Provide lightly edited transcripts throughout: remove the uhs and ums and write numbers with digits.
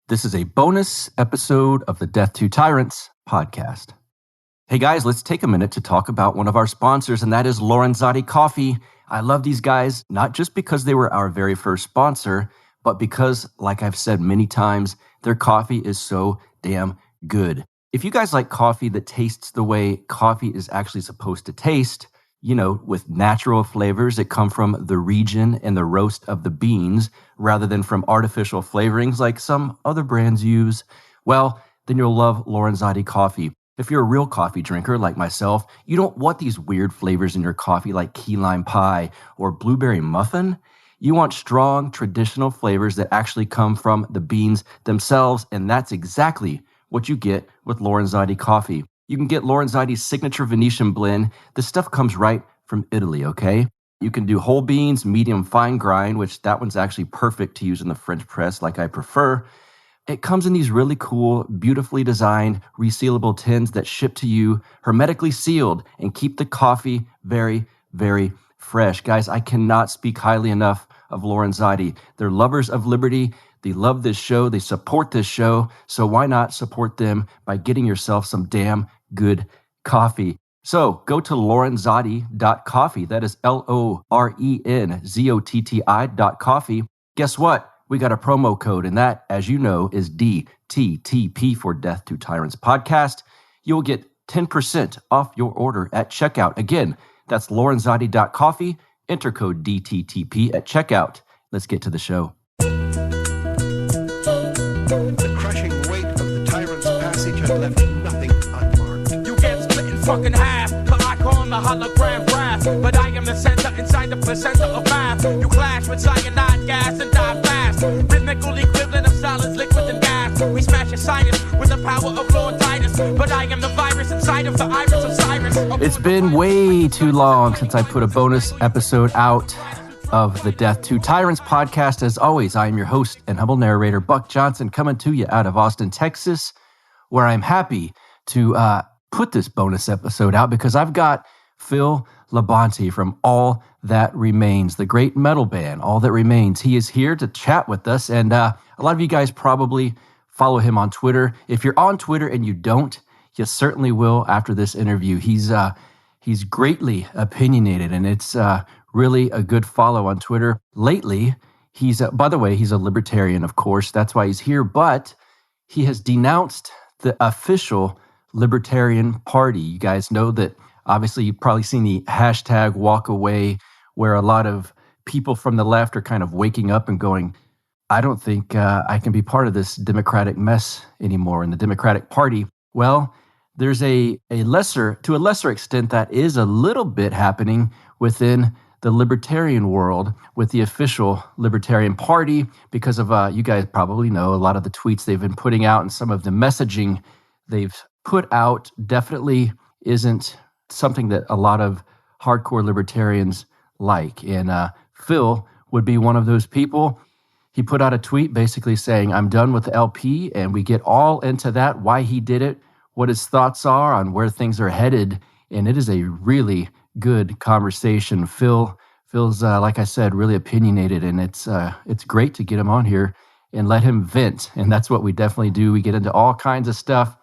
This is a bonus episode of the Death to Tyrants podcast. Hey guys, let's take a minute to talk about one of our sponsors, and that is Lorenzotti Coffee. I love these guys, not just because they were our very first sponsor, but because, like I've said many times, their coffee is so damn good. If you guys like coffee that tastes the way coffee is actually supposed to taste, with natural flavors that come from the region and the roast of the beans rather than from artificial flavorings like some other brands use, well, then you'll love Lorenzotti Coffee. If you're a real coffee drinker like myself, you don't want these weird flavors in your coffee like key lime pie or blueberry muffin. You want strong, traditional flavors that actually come from the beans themselves, and that's exactly what you get with Lorenzotti Coffee. You can get Lorenzotti's signature Venetian blend. This stuff comes right from Italy, okay? You can do whole beans, medium fine grind, which that one's actually perfect to use in the French press like I prefer. It comes in these really cool, beautifully designed, resealable tins that ship to you hermetically sealed and keep the coffee very, very fresh. Guys, I cannot speak highly enough of Lorenzotti. They're lovers of liberty. They love this show. They support this show. So why not support them by getting yourself some damn good coffee? So go to lorenzotti.coffee. That is LORENZOTTI.coffee. Guess what? We got a promo code, and that, as you know, is DTTP for Death to Tyrants podcast. You'll get 10% off your order at checkout. Again, that's lorenzotti.coffee. Enter code DTTP at checkout. Let's get to the show. The crushing weight of the tyrant's passage had left nothing unmarked. You get split in fucking half, but I call him the hologram graph. But I am the center inside the placenta of math. You clash with cyanide gas and die fast. Rhythmical equivalent of solids, liquid, and gas. We smash your sinus with the power of Lord Titus. But I am the virus inside of the iris of Cyrus. It's been way too long since I put a bonus episode out of the Death to Tyrants podcast. As always, I am your host and humble narrator, Buck Johnson, coming to you out of Austin, Texas, where I'm happy to put this bonus episode out because I've got Phil Labonte from All That Remains, the great metal band, All That Remains. He is here to chat with us, and a lot of you guys probably follow him on Twitter. If you're on Twitter and you don't, you certainly will after this interview. He's greatly opinionated, and it's really a good follow on Twitter. Lately, by the way, he's a libertarian, of course. That's why he's here. But he has denounced the official Libertarian Party. You guys know that, obviously, you've probably seen the hashtag walk away, where a lot of people from the left are kind of waking up and going, I don't think I can be part of this Democratic mess anymore in the Democratic Party. Well, there's to a lesser extent, that is a little bit happening within the libertarian world with the official Libertarian Party because of, you guys probably know, a lot of the tweets they've been putting out and some of the messaging they've put out definitely isn't something that a lot of hardcore libertarians like. And Phil would be one of those people. He put out a tweet basically saying, I'm done with the LP, and we get all into that, why he did it, what his thoughts are on where things are headed. And it is a really good conversation. Phil's, like I said, really opinionated, and it's great to get him on here and let him vent. And that's what we definitely do. We get into all kinds of stuff.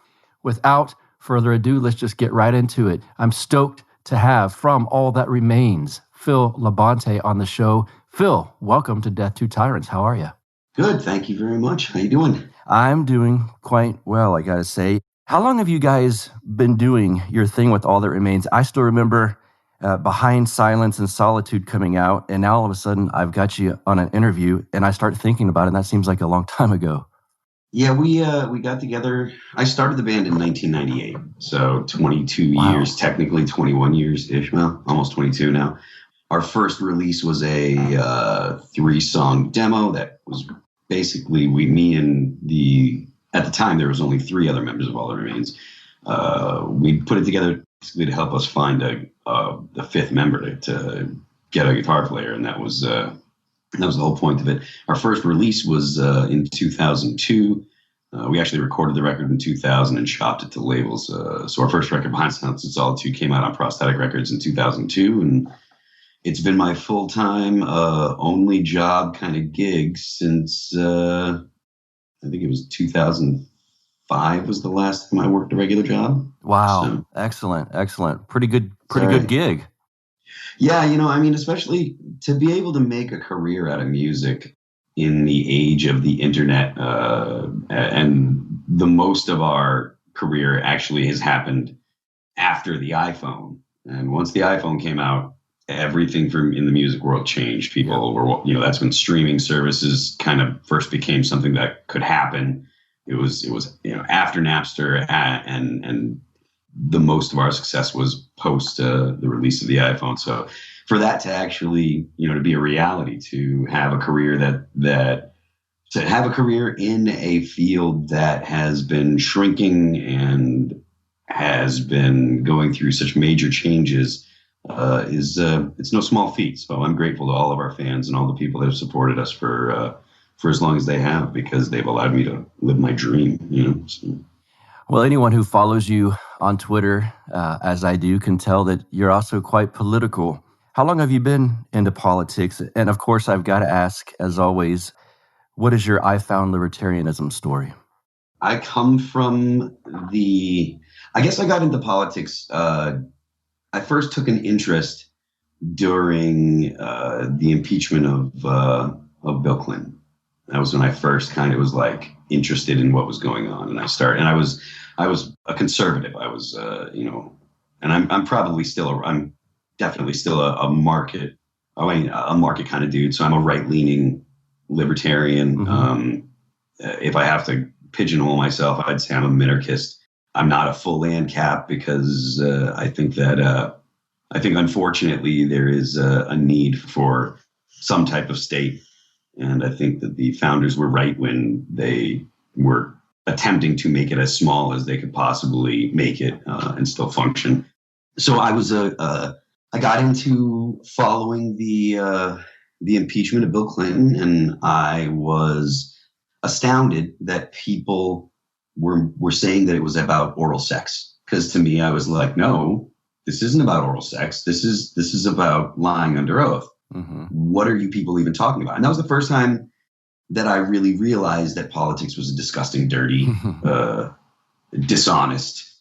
Without further ado, let's just get right into it. I'm stoked to have from All That Remains, Phil Labonte on the show. Phil, welcome to Death to Tyrants. How are you? Good. Thank you very much. How you doing? I'm doing quite well, I got to say. How long have you guys been doing your thing with All That Remains? I still remember Behind Silence and Solitude coming out, and now all of a sudden I've got you on an interview, and I start thinking about it, and that seems like a long time ago. Yeah, we got together. I started the band in 1998, so 22 years, technically 21 years-ish, well, almost 22 now. Our first release was a 3-song demo that was basically at the time there was only 3 other members of All That Remains. We put it together basically to help us find the 5th member to get a guitar player, and that was the whole point of it. Our first release was in 2002. We actually recorded the record in 2000 and shopped it to labels. So our first record, Behind Silence and Solitude, came out on Prosthetic Records in 2002, and it's been my full-time, only job kind of gig since I think it was 2005 was the last time I worked a regular job. Wow. So, Excellent. Pretty good gig. Yeah, I mean, especially to be able to make a career out of music in the age of the internet, and the most of our career actually has happened after the iPhone. And once the iPhone came out, everything in the music world changed. People were, that's when streaming services kind of first became something that could happen. It was after Napster, and the most of our success was post the release of the iPhone. So for that to actually, to be a reality, to have a career to have a career in a field that has been shrinking and has been going through such major changes it's no small feat. So I'm grateful to all of our fans and all the people that have supported us for as long as they have, because they've allowed me to live my dream. So. Well, anyone who follows you on Twitter, as I do, can tell that you're also quite political. How long have you been into politics? And of course, I've got to ask, as always, what is your I Found Libertarianism story? I come from I guess I got into politics. I first took an interest during the impeachment of Bill Clinton. That was when I first kind of was like interested in what was going on, and I was a conservative. I was and I'm definitely still a market kind of dude. So I'm a right-leaning libertarian. Mm-hmm. If I have to pigeonhole myself, I'd say I'm a minarchist. I'm not a full ANCAP because I think unfortunately there is a need for some type of state. And I think that the founders were right when they were attempting to make it as small as they could possibly make it and still function. So I got into following the impeachment of Bill Clinton, and I was astounded that people were saying that it was about oral sex. Because to me, I was like, no, this isn't about oral sex. This is about lying under oath. Mm-hmm. What are you people even talking about? And that was the first time that I really realized that politics was a disgusting, dirty, dishonest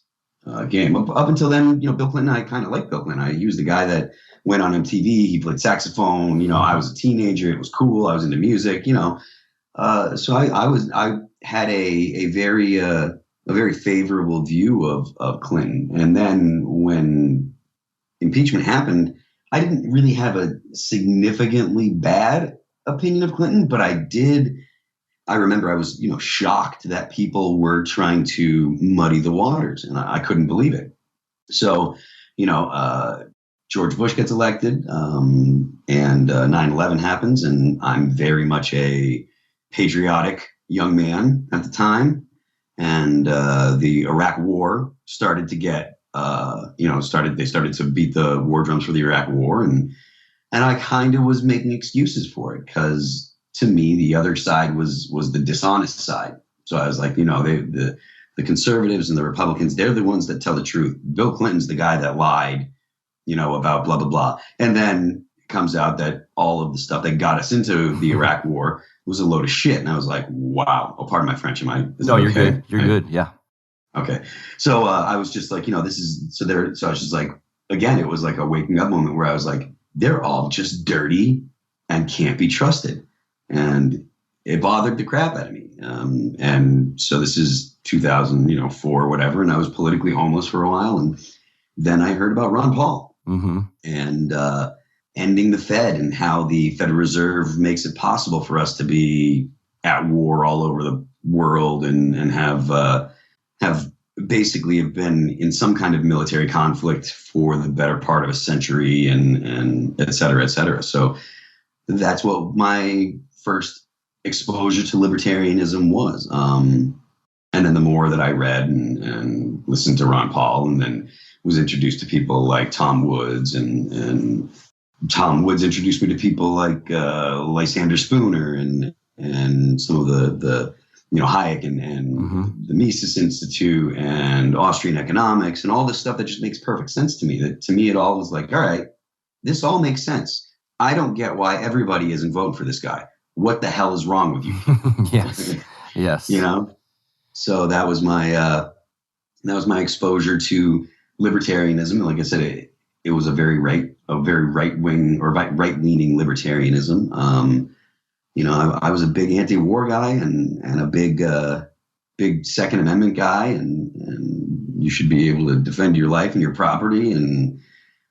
game. Up until then, Bill Clinton, I kind of liked Bill Clinton. He was the guy that went on MTV. He played saxophone. I was a teenager. It was cool. I was into music. So I had a very favorable view of Clinton. And then when impeachment happened, I didn't really have a significantly bad opinion of Clinton, but I remember I was, shocked that people were trying to muddy the waters, and I couldn't believe it. So, George Bush gets elected, and 9/11 happens, and I'm very much a patriotic young man at the time. And the Iraq War started to get, they started to beat the war drums for the Iraq War. And I kind of was making excuses for it, because to me, the other side was the dishonest side. So I was like, the conservatives and the Republicans, they're the ones that tell the truth. Bill Clinton's the guy that lied, about blah, blah, blah. And then it comes out that all of the stuff that got us into the Iraq War was a load of shit. And I was like, wow. Oh, pardon my French. No, you're okay? Good. You're good. Yeah. Okay. So I was just like, so I was just like, again, it was like a waking up moment where I was like, they're all just dirty and can't be trusted. And it bothered the crap out of me. And so this is 2004 or whatever. And I was politically homeless for a while. And then I heard about Ron Paul and ending the Fed, and how the Federal Reserve makes it possible for us to be at war all over the world and have basically have been in some kind of military conflict for the better part of a century, and et cetera, et cetera. So that's what my first exposure to libertarianism was. And then the more that I read and listened to Ron Paul, and then was introduced to people like Tom Woods, and Tom Woods introduced me to people like Lysander Spooner and some of the Hayek and the Mises Institute and Austrian economics and all this stuff that just makes perfect sense to me. That to me, it all was like, all right, this all makes sense. I don't get why everybody isn't voting for this guy. What the hell is wrong with you? Yes. Yes. You know, so that was my exposure to libertarianism. Like I said, it was a very right wing or right leaning libertarianism. I was a big anti-war guy and a big Second Amendment guy, and you should be able to defend your life and your property. And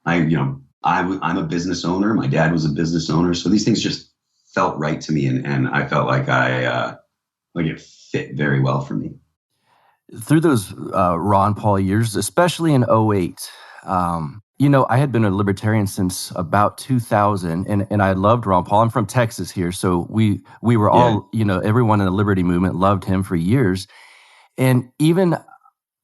I'm a business owner. My dad was a business owner, so these things just felt right to me, and I felt like like it fit very well for me. Through those Ron Paul years, especially in '08, I had been a libertarian since about 2000, and I loved Ron Paul. I'm from Texas here, so we were all, everyone in the liberty movement loved him for years. And even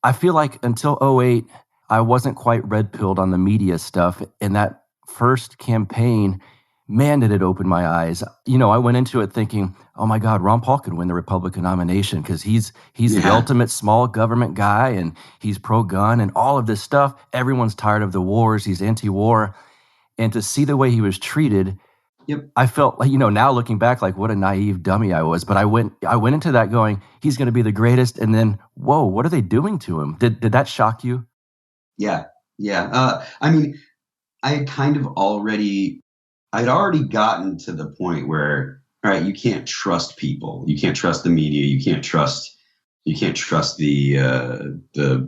I feel like until '08, I wasn't quite red-pilled on the media stuff. And that first campaign, man, did it open my eyes. I went into it thinking, oh my God, Ron Paul could win the Republican nomination because he's the ultimate small government guy, and he's pro-gun and all of this stuff. Everyone's tired of the wars. He's anti-war. And to see the way he was treated, I felt like, now looking back, like what a naive dummy I was. But I went into that going, he's going to be the greatest. And then, whoa, what are they doing to him? Did that shock you? Yeah. I mean, I'd already gotten to the point where, all right, you can't trust people. You can't trust the media. You can't trust the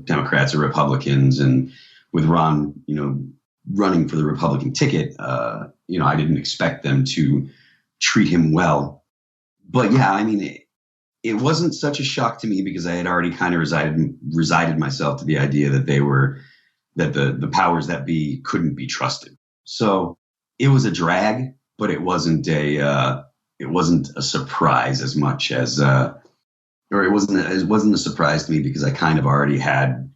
Democrats or Republicans. And with Ron, running for the Republican ticket, I didn't expect them to treat him well. But yeah, I mean, it wasn't such a shock to me because I had already kind of resided myself to the idea that the powers that be couldn't be trusted. So it was a drag, but it wasn't a surprise as much as, or it wasn't a surprise to me because I kind of already had,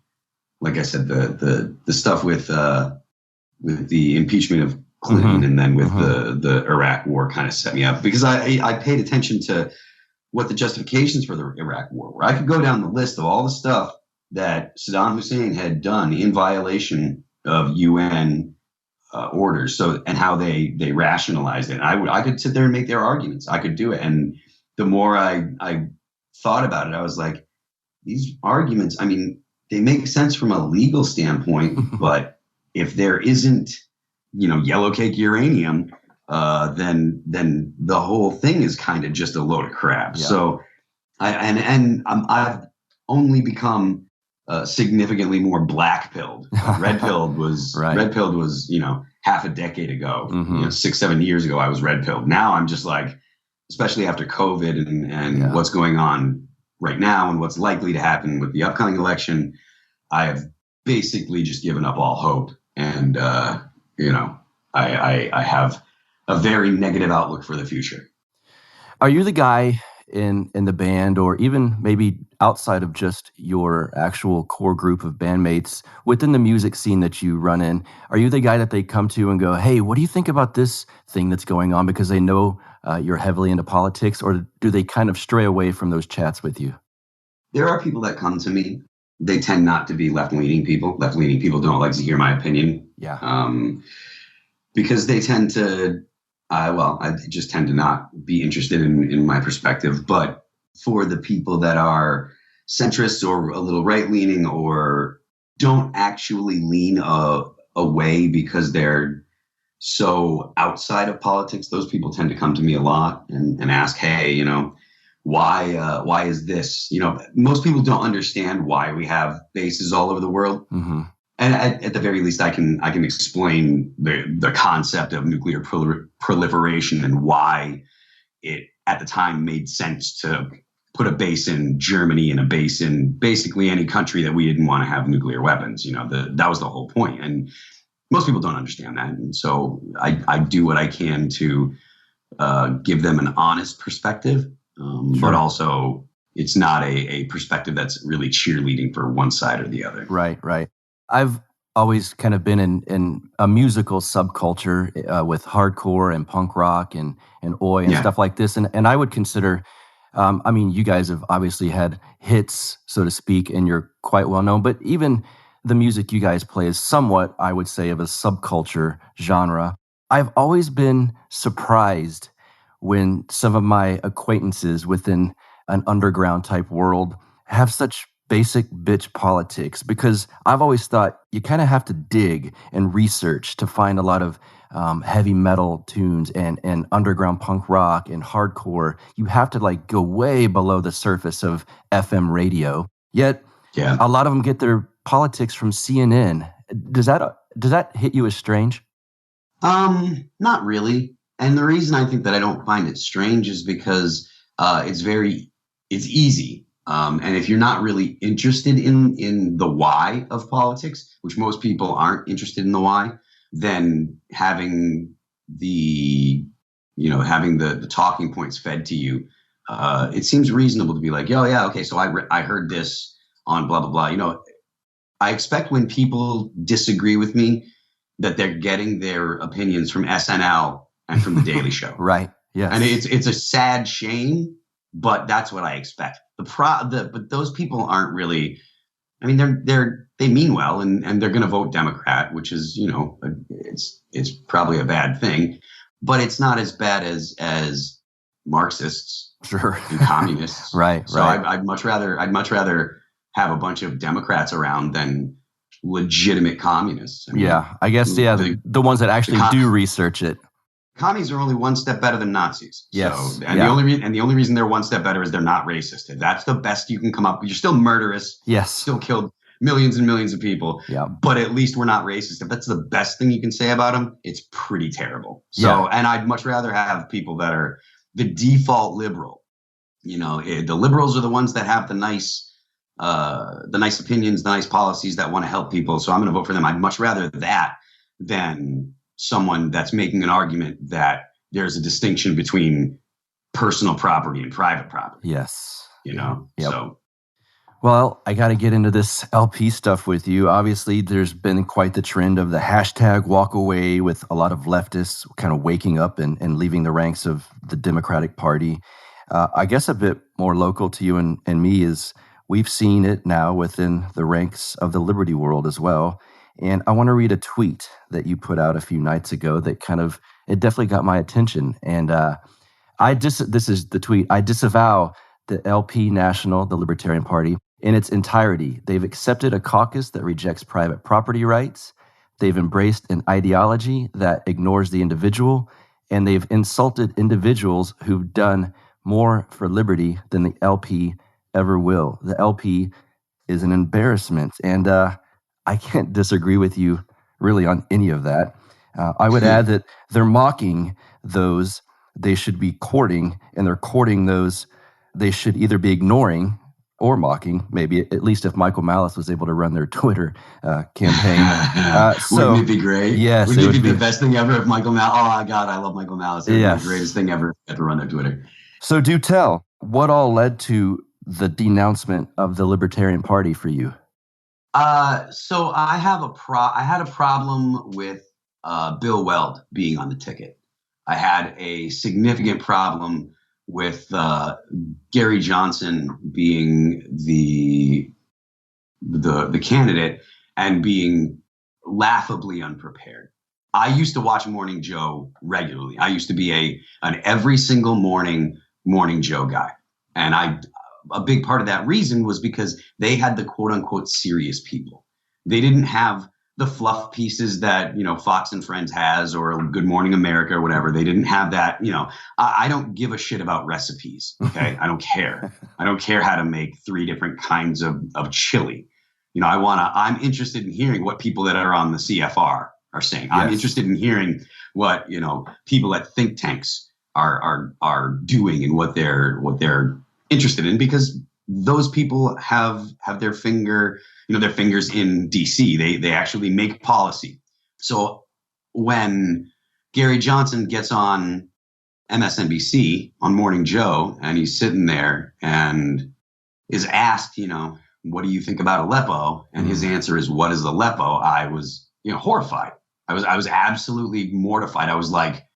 like I said, the stuff with the impeachment of Clinton, and then with the Iraq war kind of set me up because I paid attention to what the justifications for the Iraq war were. I could go down the list of all the stuff that Saddam Hussein had done in violation of UN orders, and how they rationalized it. I could sit there and make their arguments. I could do it, and the more I thought about it, I was like, these arguments, I mean, they make sense from a legal standpoint, but if there isn't, yellow cake uranium, then the whole thing is kind of just a load of crap. Yeah. So I've only become significantly more black-pilled. Red-pilled was right. Red-pilled was, half a decade ago, 6-7 years ago, I was red-pilled. Now I'm just like, especially after COVID and what's going on right now and what's likely to happen with the upcoming election, I have basically just given up all hope. And, I have a very negative outlook for the future. Are you the guy in the band, or even maybe outside of just your actual core group of bandmates within the music scene that you run in, are you the guy that they come to and go, hey, what do you think about this thing that's going on? Because they know you're heavily into politics, or do they kind of stray away from those chats with you? There are people that come to me. They tend not to be left-leaning people. Left-leaning people don't like to hear my opinion. Yeah. Because they tend to, I just tend to not be interested in my perspective. But for the people that are centrists or a little right-leaning or don't actually lean away because they're so outside of politics, those people tend to come to me a lot and ask, hey, why is this? Most people don't understand why we have bases all over the world. Mm-hmm. And at the very least, I can explain the concept of nuclear proliferation and why it at the time made sense to put a base in Germany and a base in basically any country that we didn't want to have nuclear weapons. That was the whole point. And most people don't understand that. And so I do what I can to give them an honest perspective. Sure. But also it's not a perspective that's really cheerleading for one side or the other. Right. I've always kind of been in a musical subculture with hardcore and punk rock and oi and stuff like this. And I would consider, you guys have obviously had hits, so to speak, and you're quite well known, but even the music you guys play is somewhat, I would say, of a subculture genre. I've always been surprised when some of my acquaintances within an underground type world have such basic bitch politics? Because I've always thought you kind of have to dig and research to find a lot of heavy metal tunes and underground punk rock and hardcore. You have to like go way below the surface of FM radio. Yet a lot of them get their politics from CNN. Does that hit you as strange? Not really. And the reason I think that I don't find it strange is because it's easy. And if you're not really interested in the why of politics, which most people aren't interested in the why, then having the talking points fed to you, it seems reasonable to be like, oh yeah, okay, so I heard this on blah, blah, blah. You know, I expect when people disagree with me that they're getting their opinions from SNL and from The Daily Show. Right. Yes. And it's a sad shame, but that's what I expect. But those people aren't really, I mean, they mean well and they're going to vote Democrat, which is, you know, it's probably a bad thing, but it's not as bad as Marxists and communists. Right. So right. I'd much rather have a bunch of Democrats around than legitimate communists. I mean, I guess the ones that actually do research it. Commies are only one step better than Nazis. Yes. So, the only reason they're one step better is they're not racist. That's the best you can come up with. You're still murderous. Yes. Still killed millions and millions of people. Yeah. But at least we're not racist. If that's the best thing you can say about them, it's pretty terrible. So, and I'd much rather have people that are the default liberal. You know, the liberals are the ones that have the nice opinions, the nice policies that want to help people. So I'm going to vote for them. I'd much rather that than someone that's making an argument that there's a distinction between personal property and private property. Yes. You know? Yep. So. Well, I got to get into this LP stuff with you. Obviously, there's been quite the trend of the hashtag walk away with a lot of leftists kind of waking up and leaving the ranks of the Democratic Party. I guess a bit more local to you and me is we've seen it now within the ranks of the liberty world as well. And I want to read a tweet that you put out a few nights ago that it definitely got my attention. And this is the tweet. I disavow the LP National, the Libertarian Party, in its entirety. They've accepted a caucus that rejects private property rights. They've embraced an ideology that ignores the individual. And they've insulted individuals who've done more for liberty than the LP ever will. The LP is an embarrassment. And I can't disagree with you really on any of that. I would add that they're mocking those they should be courting, and they're courting those they should either be ignoring or mocking, maybe, at least if Michael Malice was able to run their Twitter campaign. Wouldn't it be great? Yes. Wouldn't it be the best thing ever if Michael Malice, oh, God, I love Michael Malice. It would Yes. be the greatest thing ever to run their Twitter. So do tell, what all led to the denouncement of the Libertarian Party for you? So I had a problem with Bill Weld being on the ticket. I had a significant problem with Gary Johnson being the candidate and being laughably unprepared. I used to watch Morning Joe regularly. I used to be an every single Morning Joe guy, and a big part of that reason was because they had the quote unquote serious people. They didn't have the fluff pieces that, you know, Fox and Friends has or Good Morning America or whatever. They didn't have that. You know, I don't give a shit about recipes. Okay. I don't care. I don't care how to make 3 different kinds of chili. You know, I'm interested in hearing what people that are on the CFR are saying. Yes. I'm interested in hearing what, you know, people at think tanks are doing and what they're interested in, because those people have their fingers in DC. They actually make policy. So when Gary Johnson gets on MSNBC on Morning Joe and he's sitting there and is asked, you know, what do you think about Aleppo? And his answer is, what is Aleppo? I was, you know, horrified. I was absolutely mortified. I was like,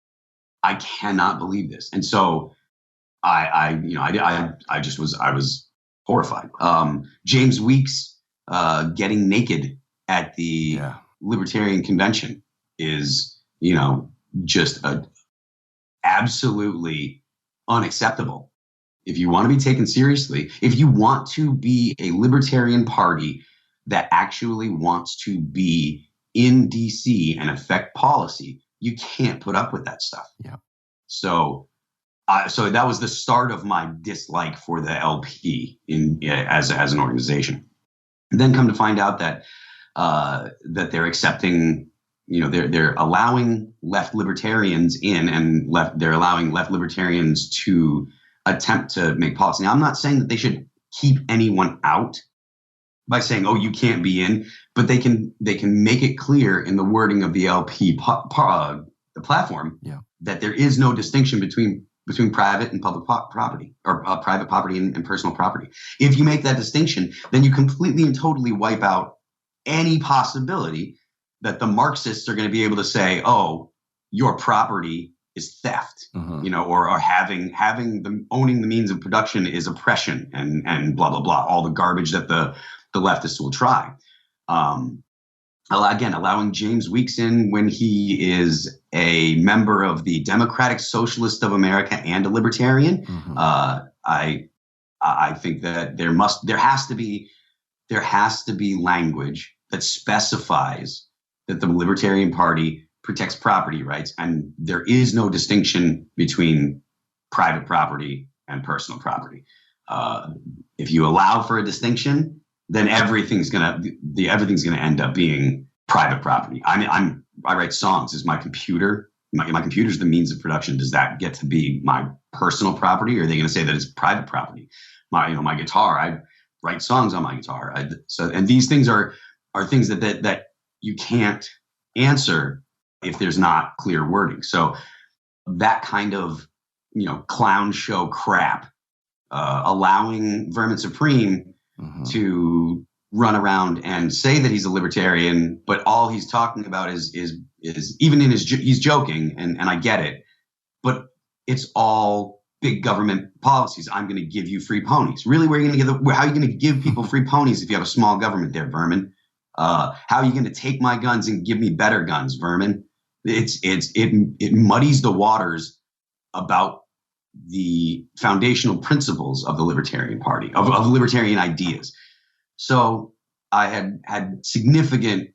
I cannot believe this. And so I was horrified. James Weeks getting naked at the Libertarian convention is, you know, just absolutely unacceptable. if you want to be taken seriously, if you want to be a libertarian party that actually wants to be in DC and affect policy, you can't put up with that stuff. Yeah. So that was the start of my dislike for the LP as an organization. And then come to find out that they're accepting, they're allowing left libertarians in, and they're allowing left libertarians to attempt to make policy. Now, I'm not saying that they should keep anyone out by saying, "Oh, you can't be in," but they can make it clear in the wording of the LP the platform that there is no distinction between private and public property, or private property and personal property. If you make that distinction, then you completely and totally wipe out any possibility that the Marxists are going to be able to say, "Oh, your property is theft," or owning the means of production is oppression, and blah blah blah, all the garbage that the leftists will try. Again, allowing James Weeks in when he is a member of the Democratic Socialist of America and a libertarian. I think that there has to be language that specifies that the Libertarian Party protects property rights, and there is no distinction between private property and personal property. If you allow for a distinction, then everything's gonna end up being private property. I mean, I write songs. Is my computer? My computer's the means of production. Does that get to be my personal property, or are they going to say that it's private property? My guitar. I write songs on my guitar. And these things are things that you can't answer if there's not clear wording. So that kind of clown show crap, allowing Vermin Supreme to run around and say that he's a libertarian, but all he's talking about is even in he's joking, and I get it, but it's all big government policies. I'm going to give you free ponies. Really, how are you going to give people free ponies if you have a small government there, Vermin? How are you going to take my guns and give me better guns, Vermin? It muddies the waters about the foundational principles of the Libertarian Party, of libertarian ideas. So I had significant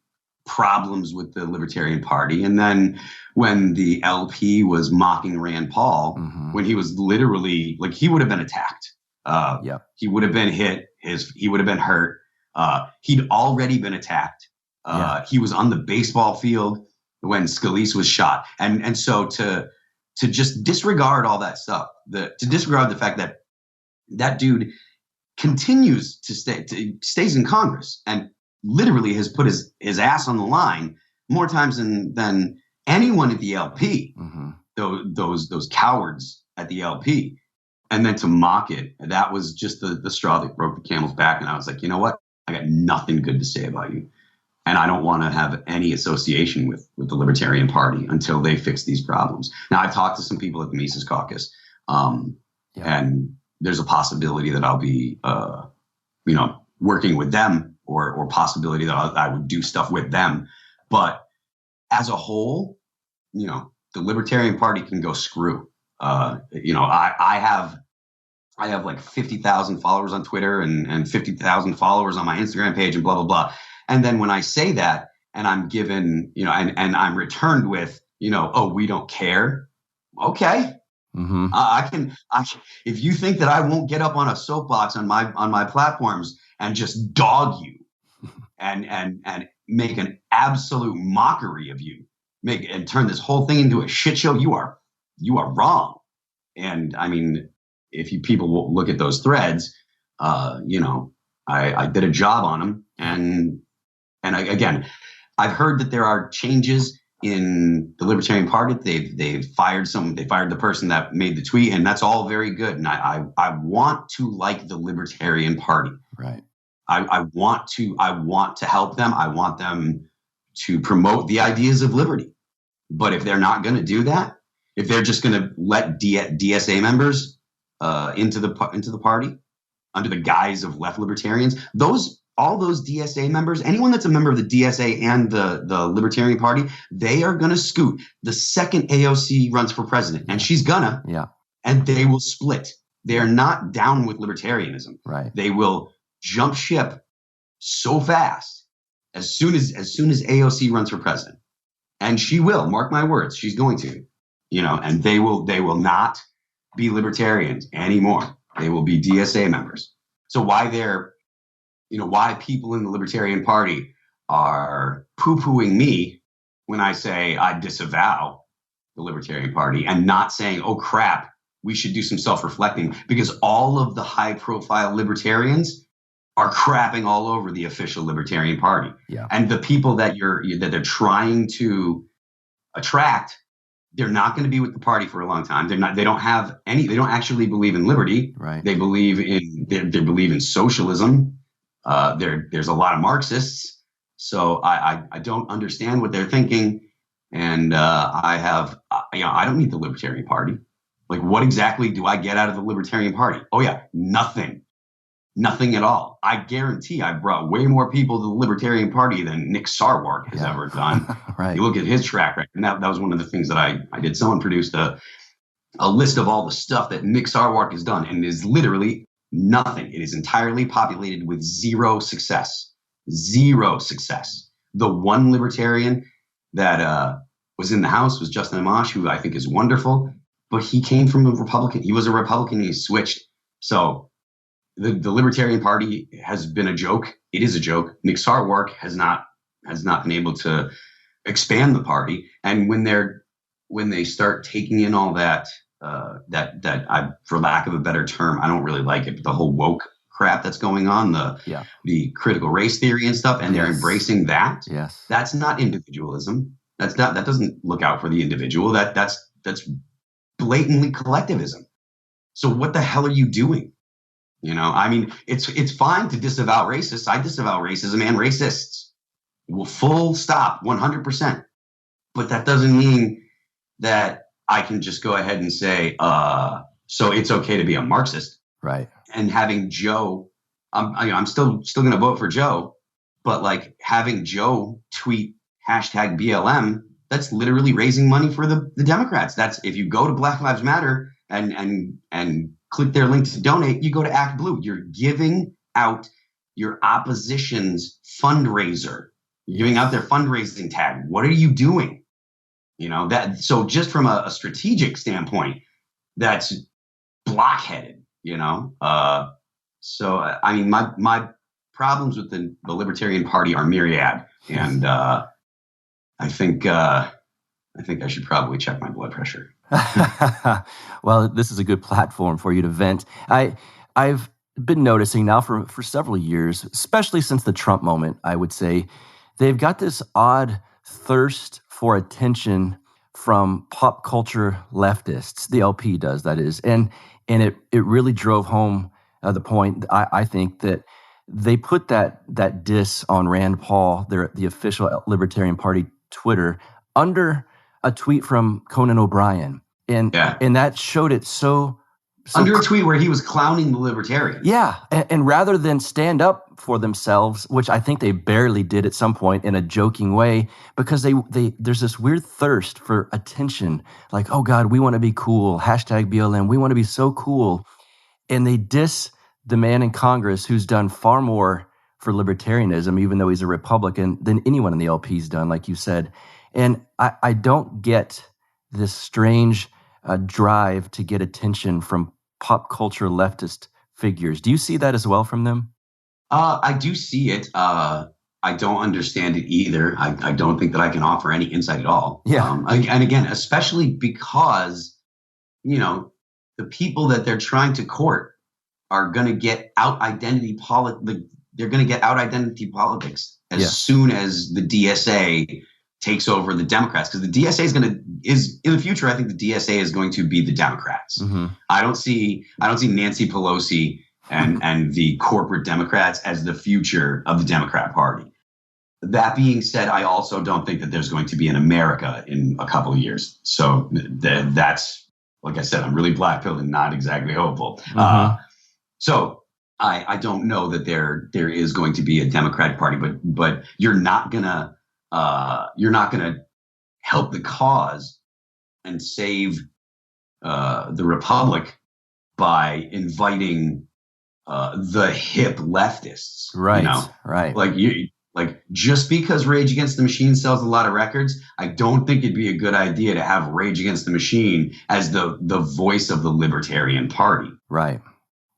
problems with the Libertarian Party. And then when the LP was mocking Rand Paul, when he was literally, like, he would have been attacked. He would have been hit. He would have been hurt. He'd already been attacked. He was on the baseball field when Scalise was shot. And so to just disregard all that stuff, to disregard the fact that that dude continues stays in Congress and literally has put his ass on the line more times than anyone at the LP, those cowards at the LP. And then to mock it, that was just the straw that broke the camel's back. And I was like, you know what? I got nothing good to say about you. And I don't want to have any association with the Libertarian Party until they fix these problems. Now, I've talked to some people at the Mises Caucus, and there's a possibility that I'll be, working with them, or possibility that I would do stuff with them. But as a whole, the Libertarian Party can go screw. I have like 50,000 followers on Twitter and 50,000 followers on my Instagram page and blah, blah, blah. And then when I say that and I'm given, and I'm returned with, oh, we don't care. Okay. I can, if you think that I won't get up on a soapbox on my platforms and just dog you and make an absolute mockery of you, and turn this whole thing into a shit show, you are wrong. And I mean, if people will look at those threads, I did a job on them. And again, I've heard that there are changes in the Libertarian Party. They've fired the person that made the tweet, and that's all very good. And I want to like the Libertarian Party. Right. I want to help them. I want them to promote the ideas of liberty. But if they're not going to do that, if they're just going to let DSA members into the party under the guise of left libertarians, all those DSA members, anyone that's a member of the DSA and the Libertarian Party, they are going to scoot the second AOC runs for president, and she's gonna, and they will split. They're not down with libertarianism. Right. They will jump ship so fast as soon as AOC runs for president. And she will, mark my words, she's going to, and they will not be libertarians anymore. They will be DSA members. So why people in the Libertarian Party are poo-pooing me when I say I disavow the Libertarian Party and not saying, oh crap, we should do some self-reflecting, because all of the high-profile libertarians are crapping all over the official Libertarian Party. Yeah. And the people that they're trying to attract, they're not going to be with the party for a long time. They don't actually believe in liberty. Right. They believe in socialism. There's a lot of Marxists. So I don't understand what they're thinking. And I don't need the Libertarian Party. Like, what exactly do I get out of the Libertarian Party? Oh yeah, nothing at all. I guarantee I brought way more people to the Libertarian Party than Nick Sarwark has ever done. Right. You look at his track record, and that was one of the things that I did. Someone produced a list of all the stuff that Nick Sarwark has done, and it is literally nothing. It is entirely populated with zero success. Zero success. The one libertarian that was in the House was Justin Amash, who I think is wonderful, but he came from a Republican. He was a Republican and he switched. So the Libertarian Party has been a joke. It is a joke. Nick Sarwark has not been able to expand the party. And when they start taking in all that for lack of a better term, I don't really like it, but the whole woke crap that's going on, the critical race theory and stuff, and they're embracing that. Yes. That's not individualism. That doesn't look out for the individual. That's blatantly collectivism. So what the hell are you doing? I mean, it's fine to disavow racists. I disavow racism and racists. Well, full stop, 100%. But that doesn't mean that I can just go ahead and say, so it's okay to be a Marxist. Right. And having Joe, I'm still going to vote for Joe, but like having Joe tweet #BLM, that's literally raising money for the Democrats. That's, if you go to Black Lives Matter and click their link to donate, you go to Act Blue. You're giving out your opposition's fundraiser. You're giving out their fundraising tag. What are you doing? So just from a strategic standpoint, that's blockheaded. So I mean, my problems with the Libertarian Party are myriad, and I think I should probably check my blood pressure. Well, this is a good platform for you to vent. I've been noticing now for several years, especially since the Trump moment, I would say, they've got this odd thirst for attention from pop culture leftists. The LP does, that is. And it really drove home the point, I think, that they put that diss on Rand Paul, the official Libertarian Party Twitter, under a tweet from Conan O'Brien. And that showed it so under a tweet where he was clowning the libertarians. Yeah. And rather than stand up for themselves, which I think they barely did at some point in a joking way, because there's this weird thirst for attention. Like, oh God, we want to be cool. #BLM. We want to be so cool. And they diss the man in Congress who's done far more for libertarianism, even though he's a Republican, than anyone in the LP's done, like you said. And I don't get this strange drive to get attention from pop culture leftist figures. Do you see that as well from them? I do see it. I don't understand it either. I don't think that I can offer any insight at all. Yeah. And again, especially because, the people that they're trying to court are going to get out identity politics. They're going to get out identity politics as soon as the DSA takes over the Democrats, because the DSA is in the future. I think the DSA is going to be the Democrats. Mm-hmm. I don't see Nancy Pelosi and the corporate Democrats as the future of the Democrat Party. That being said, I also don't think that there's going to be an America in a couple of years. So that's, like I said, I'm really black-pilled and not exactly hopeful. Mm-hmm. So I don't know that there is going to be a Democratic Party, but you're not gonna help the cause and save the Republic by inviting the hip leftists. Right, you know? right. Like just because Rage Against the Machine sells a lot of records, I don't think it'd be a good idea to have Rage Against the Machine as the voice of the Libertarian Party. Right.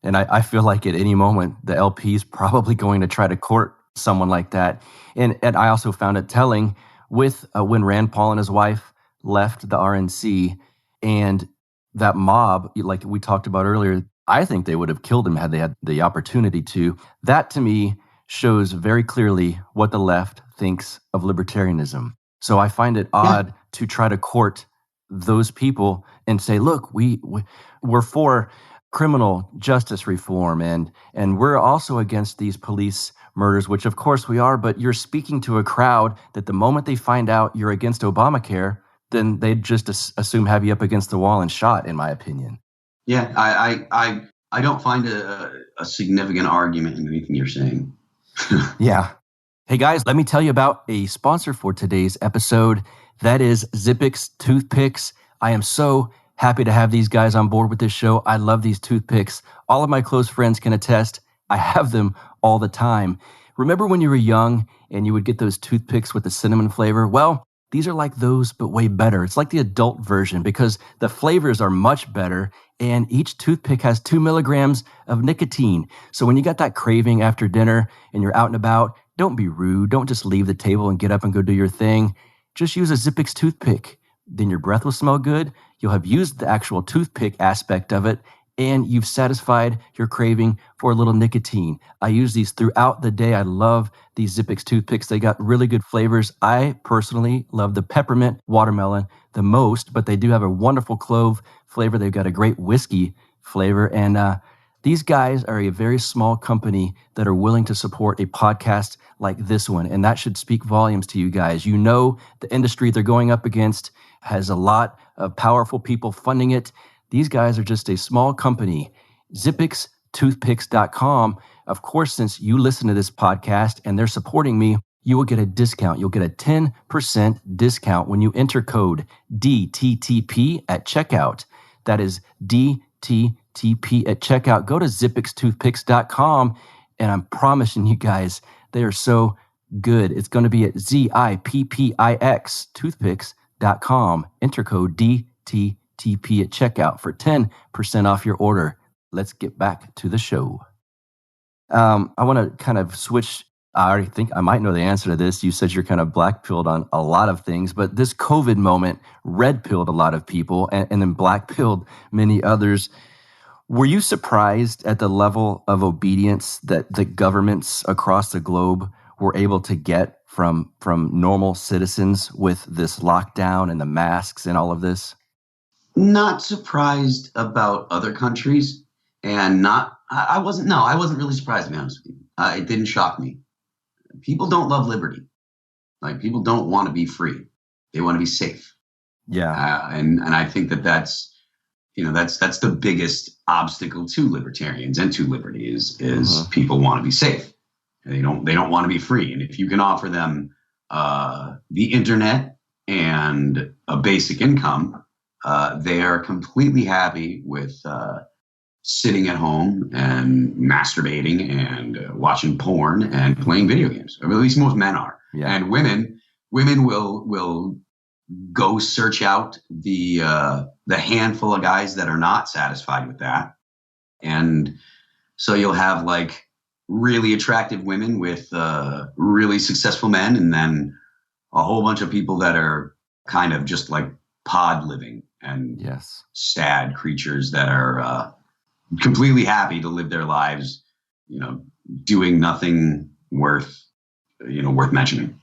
And I feel like at any moment, the LP is probably going to try to court someone like that. And I also found it telling with when Rand Paul and his wife left the RNC and that mob, like we talked about earlier, I think they would have killed him had they had the opportunity to. That to me shows very clearly what the left thinks of libertarianism. So I find it odd to try to court those people and say, look, we're for criminal justice reform and we're also against these police murders, which of course we are, but you're speaking to a crowd that the moment they find out you're against Obamacare, then they'd just assume have you up against the wall and shot, in my opinion. Yeah, I don't find a significant argument in anything you're saying. Yeah. Hey guys, let me tell you about a sponsor for today's episode. That is Zippix Toothpicks. I am so happy to have these guys on board with this show. I love these toothpicks. All of my close friends can attest. I have them all the time. Remember when you were young and you would get those toothpicks with the cinnamon flavor? Well, these are like those, but way better. It's like the adult version because the flavors are much better and each toothpick has 2 milligrams of nicotine. So when you got that craving after dinner and you're out and about, don't be rude. Don't just leave the table and get up and go do your thing. Just use a Zippix toothpick. Then your breath will smell good. You'll have used the actual toothpick aspect of it, and you've satisfied your craving for a little nicotine. I use these throughout the day. I love these Zippix toothpicks. They got really good flavors. I personally love the peppermint watermelon the most, but they do have a wonderful clove flavor. They've got a great whiskey flavor, and these guys are a very small company that are willing to support a podcast like this one, and that should speak volumes to you guys. You know the industry they're going up against has a lot of powerful people funding it. These guys are just a small company. ZippixToothpicks.com. Of course, since you listen to this podcast and they're supporting me, you will get a discount. You'll get a 10% discount when you enter code DTTP at checkout. That is DTTP at checkout. Go to ZippixToothpicks.com, and I'm promising you guys, they are so good. It's going to be at ZIPPIX toothpicks.com. Enter code DTTP at checkout for 10% off your order. Let's get back to the show. I want to kind of switch. I already think I might know the answer to this. You said you're kind of black-pilled on a lot of things, but this COVID moment red-pilled a lot of people and then black-pilled many others. Were you surprised at the level of obedience that the governments across the globe were able to get from normal citizens with this lockdown and the masks and all of this? Not surprised about other countries, and I wasn't really surprised, to be honest with you. It didn't shock me. People don't love liberty. Like, people don't want to be free. They want to be safe. Yeah. And I think that's the biggest obstacle to libertarians and to liberty is people want to be safe. They don't want to be free. And if you can offer them the internet and a basic income, they are completely happy with sitting at home and masturbating and watching porn and playing video games. Or at least most men are. Yeah. And women will go search out the handful of guys that are not satisfied with that. And so you'll have like really attractive women with really successful men, and then a whole bunch of people that are kind of just like pod living and sad creatures that are completely happy to live their lives, doing nothing worth mentioning.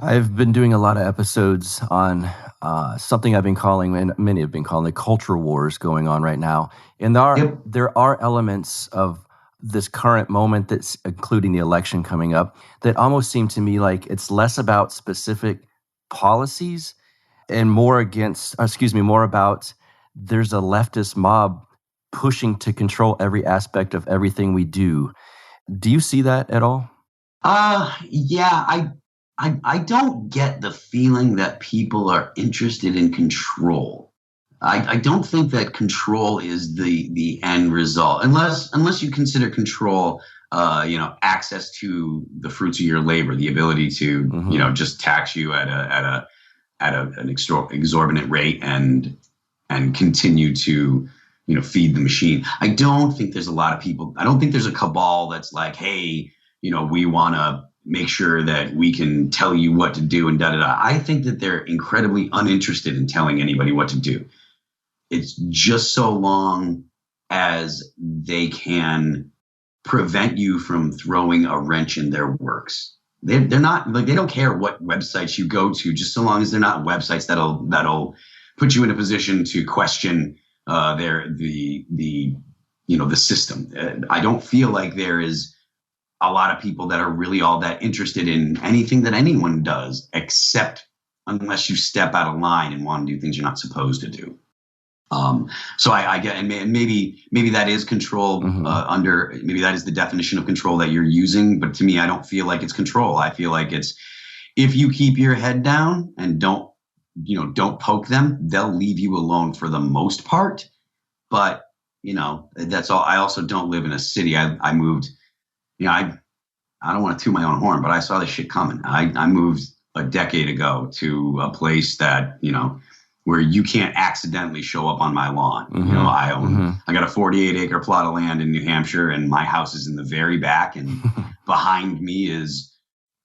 I've been doing a lot of episodes on something I've been calling, and many have been calling, the culture wars going on right now. And there are elements of this current moment, that's including the election coming up, that almost seem to me like it's less about specific policies and more about there's a leftist mob pushing to control every aspect of everything we do. Do you see that at all? Yeah, I don't get the feeling that people are interested in control. I don't think that control is the end result, unless you consider control, access to the fruits of your labor, the ability to, just tax you at an exorbitant rate and continue to, feed the machine. I don't think there's a lot of people. I don't think there's a cabal that's like, hey, we want to make sure that we can tell you what to do and da-da-da. I think that they're incredibly uninterested in telling anybody what to do. It's just so long as they can prevent you from throwing a wrench in their works. They're not like, they don't care what websites you go to, just so long as they're not websites that'll put you in a position to question the system. I don't feel like there is a lot of people that are really all that interested in anything that anyone does, except unless you step out of line and want to do things you're not supposed to do. So I get, and maybe that is control maybe that is the definition of control that you're using. But to me, I don't feel like it's control. I feel like it's, if you keep your head down and don't poke them, they'll leave you alone for the most part. But, that's all. I also don't live in a city. I moved, I don't want to toot my own horn, but I saw this shit coming. I moved a decade ago to a place that, where you can't accidentally show up on my lawn. I got a 48-acre plot of land in New Hampshire, and my house is in the very back, and behind me is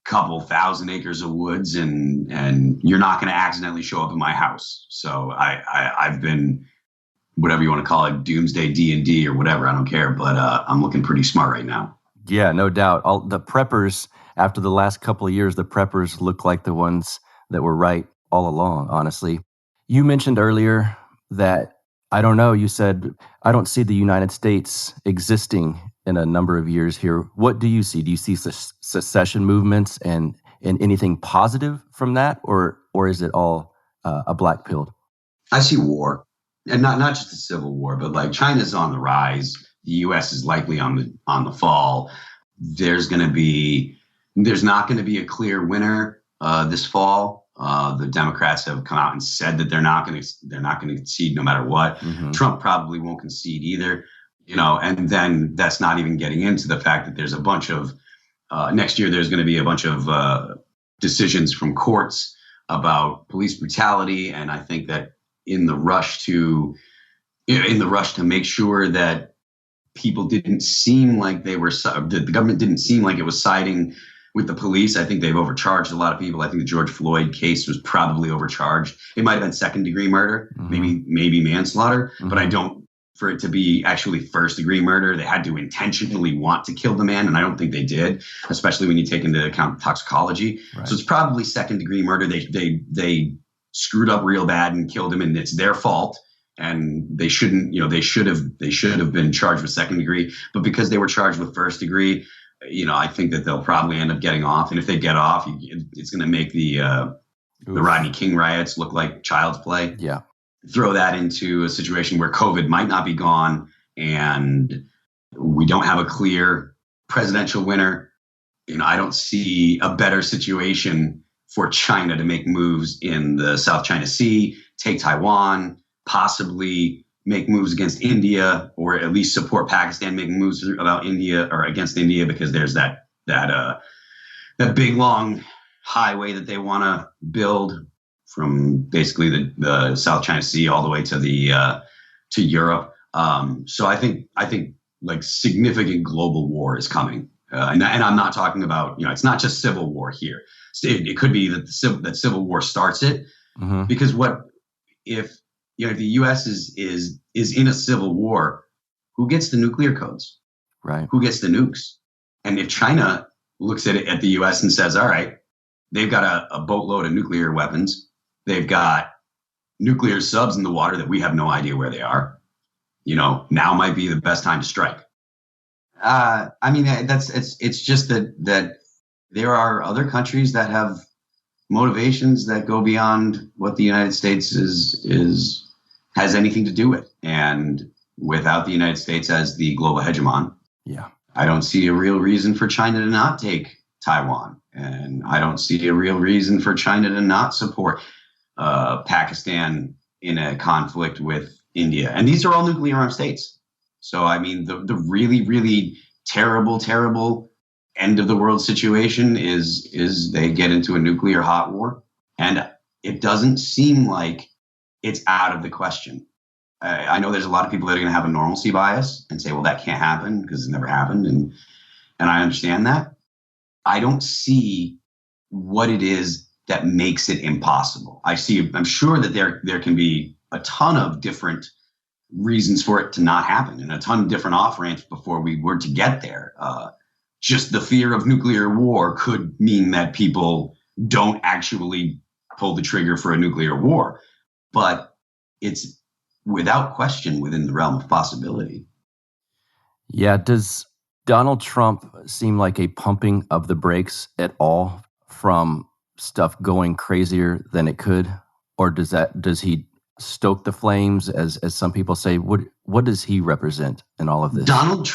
a couple thousand acres of woods, and you're not going to accidentally show up in my house. So I've been, whatever you want to call it, doomsday D&D or whatever, I don't care, but I'm looking pretty smart right now. Yeah, no doubt. All the preppers, after the last couple of years, the preppers look like the ones that were right all along, honestly. You mentioned earlier that, I don't know, you said, I don't see the United States existing in a number of years here. What do you see? Do you see secession movements and anything positive from that? Or is it all a black pill? I see war, and not just a civil war, but like China's on the rise. The U.S. is likely on the fall. There's not going to be a clear winner this fall. The Democrats have come out and said that they're not going to concede no matter what. Trump probably won't concede either, and then that's not even getting into the fact that there's a bunch of next year, there's going to be a bunch of decisions from courts about police brutality. And I think that in the rush to make sure that people didn't seem like the government didn't seem like it was siding with the police, I think they've overcharged a lot of people. I think the George Floyd case was probably overcharged. It might have been second-degree murder, maybe manslaughter, but I don't, for it to be actually first-degree murder, they had to intentionally want to kill the man, and I don't think they did, especially when you take into account toxicology. Right. So it's probably second-degree murder. They screwed up real bad and killed him, and it's their fault. And they shouldn't, they should have been charged with second degree, but because they were charged with first degree, I think that they'll probably end up getting off. And if they get off, it's going to make the Rodney King riots look like child's play. Yeah. Throw that into a situation where COVID might not be gone and we don't have a clear presidential winner. I don't see a better situation for China to make moves in the South China Sea, take Taiwan, possibly make moves against India, or at least support Pakistan making moves about India or against India, because there's that big long highway that they want to build from basically the South China Sea all the way to Europe. So I think like significant global war is coming, and I'm not talking about it's not just civil war here. It could be that civil war starts it, because what if the U.S. is in a civil war? Who gets the nuclear codes? Right. Who gets the nukes? And if China looks at the U.S. and says, all right, they've got a boatload of nuclear weapons. They've got nuclear subs in the water that we have no idea where they are. Now might be the best time to strike. It's just that there are other countries that have motivations that go beyond what the United States has anything to do with. And without the United States as the global hegemon, I don't see a real reason for China to not take Taiwan. And I don't see a real reason for China to not support Pakistan in a conflict with India. And these are all nuclear armed states. So, I mean, the really, really terrible end of the world situation is they get into a nuclear hot war. And it doesn't seem like it's out of the question. I know there's a lot of people that are going to have a normalcy bias and say, well, that can't happen because it's never happened. And I understand that. I don't see what it is that makes it impossible. I'm sure that there can be a ton of different reasons for it to not happen and a ton of different off ramps before we were to get there. Just the fear of nuclear war could mean that people don't actually pull the trigger for a nuclear war, but it's without question within the realm of possibility. Yeah. Does Donald Trump seem like a pumping of the brakes at all from stuff going crazier than it could? Or does he stoke the flames, as some people say? What does he represent in all of this? Donald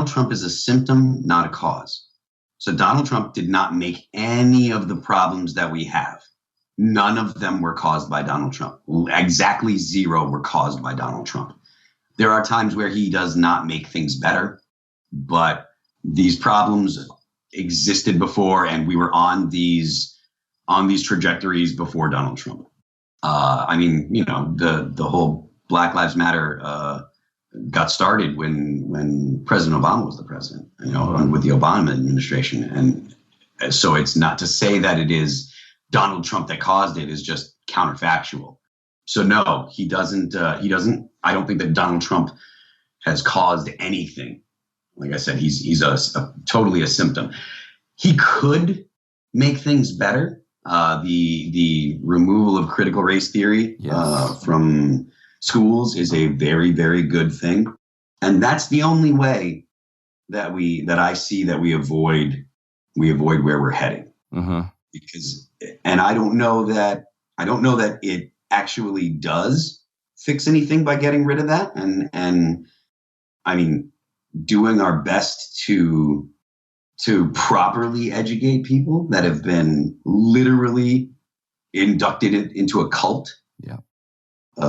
Trump is a symptom, not a cause. So Donald Trump did not make any of the problems that we have. None of them were caused by Donald Trump. Exactly zero were caused by Donald Trump. There are times where he does not make things better, but these problems existed before, and we were on these trajectories before Donald Trump. I mean, you know, the whole Black Lives Matter got started when President Obama was the president, you know, with the Obama administration. And so it's not to say that it is Donald Trump that caused it, is just counterfactual. So no, he doesn't. I don't think that Donald Trump has caused anything. Like I said, he's totally a symptom. He could make things better. The removal of critical race theory from schools is a very, very good thing, and that's the only way that I see that we avoid where we're heading. Mm-hmm. Because, and I don't know that it actually does fix anything by getting rid of that, and I mean, doing our best to properly educate people that have been literally inducted into a cult. Yeah.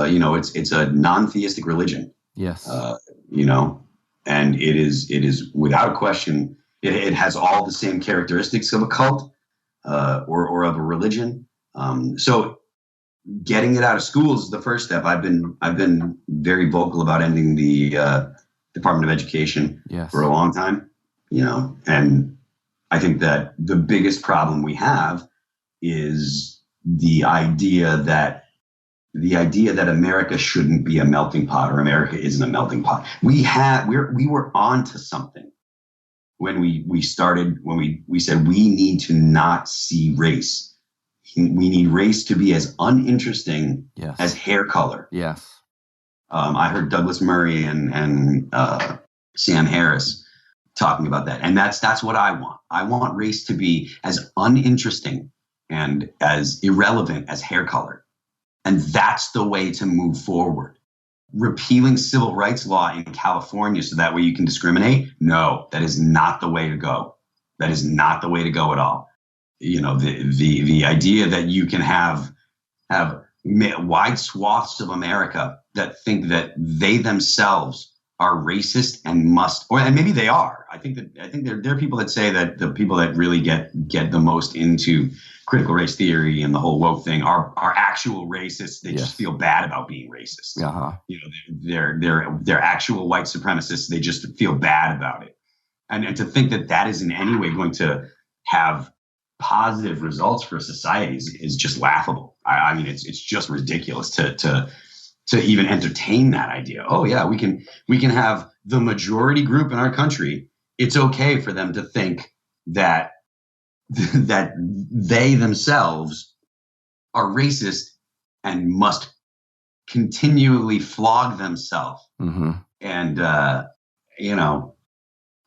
You know, it's a non-theistic religion. Yes. You know, and it is without question, it has all the same characteristics of a cult or of a religion. So getting it out of schools is the first step. I've been very vocal about ending the Department of Education for a long time. You know, and I think that the biggest problem we have is the idea that America shouldn't be a melting pot, or America isn't a melting pot. We were on to something when we started, when we said we need to not see race. We need race to be as uninteresting as hair color. Yes. I heard Douglas Murray and Sam Harris talking about that. And that's what I want. I want race to be as uninteresting and as irrelevant as hair color. And that's the way to move forward. Repealing civil rights law in California so that way you can discriminate? No, that is not the way to go. That is not the way to go at all. You know, the idea that you can have wide swaths of America that think that they themselves are racist and and maybe they are. I think there are people that say that the people that really get the most into critical race theory and the whole woke thing are actual racists. They just feel bad about being racist. Uh-huh. You know, they're actual white supremacists. They just feel bad about it. And to think that is in any way going to have positive results for society is just laughable. I mean, it's just ridiculous to even entertain that idea. Oh yeah, we can have the majority group in our country. It's okay for them to think that they themselves are racist and must continually flog themselves and you know,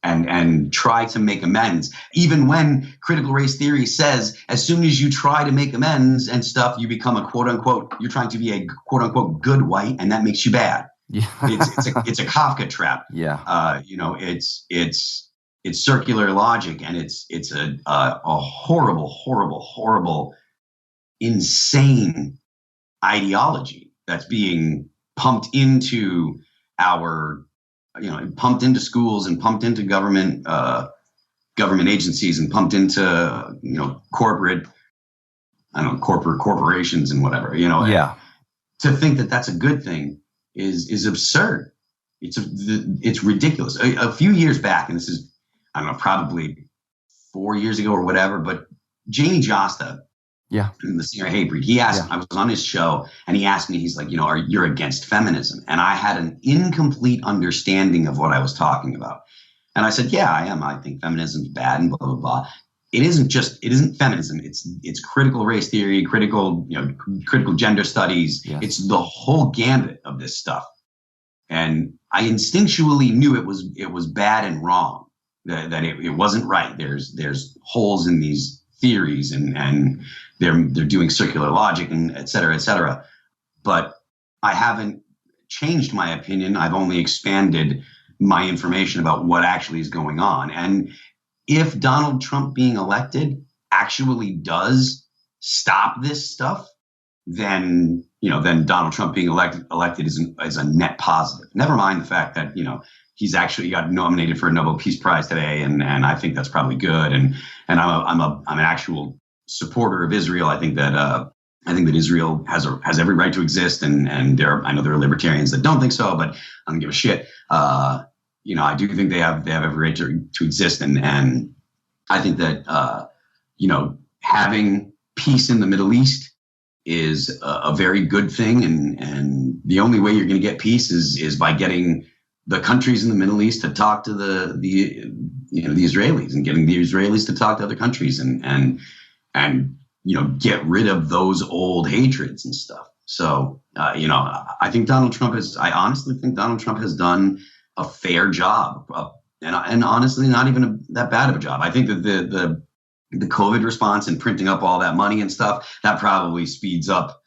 and try to make amends. Even when critical race theory says as soon as you try to make amends and stuff, you become a quote unquote, you're trying to be a quote unquote good white, and that makes you bad. Yeah. It's a Kafka trap. Yeah. You know, it's circular logic, and it's a horrible, insane ideology. that's being pumped into pumped into schools and pumped into government agencies and pumped into, corporations and whatever, Yeah. to think that that's a good thing is absurd. It's ridiculous. A few years back, and this is, I don't know, probably 4 years ago or whatever, but Jamie Josta, the singer Hatebreed, he asked, I was on his show and he asked me, he's like, you're against feminism. And I had an incomplete understanding of what I was talking about. And I said, yeah, I am. I think feminism is bad and blah, blah, blah. It isn't feminism. It's critical race theory, critical gender studies. Yes. It's the whole gambit of this stuff. And I instinctually knew it was bad and wrong, that it wasn't right. There's holes in these theories and they're doing circular logic and et cetera, et cetera. But I haven't changed my opinion. I've only expanded my information about what actually is going on. And if Donald Trump being elected actually does stop this stuff, then Donald Trump being elected is a net positive. Never mind the fact that, he's actually got nominated for a Nobel Peace Prize today. And I think that's probably good. And I'm an actual supporter of Israel. I think that Israel has every right to exist. And I know there are libertarians that don't think so, but I don't give a shit. I do think they have every right to exist. And I think that, having peace in the Middle East is a very good thing. And the only way you're going to get peace is by getting the countries in the Middle East to talk to the Israelis, and getting the Israelis to talk to other countries and get rid of those old hatreds and stuff. So, I think I honestly think Donald Trump has done a fair job, and honestly, not even that bad of a job. I think that the COVID response and printing up all that money and stuff, that probably speeds up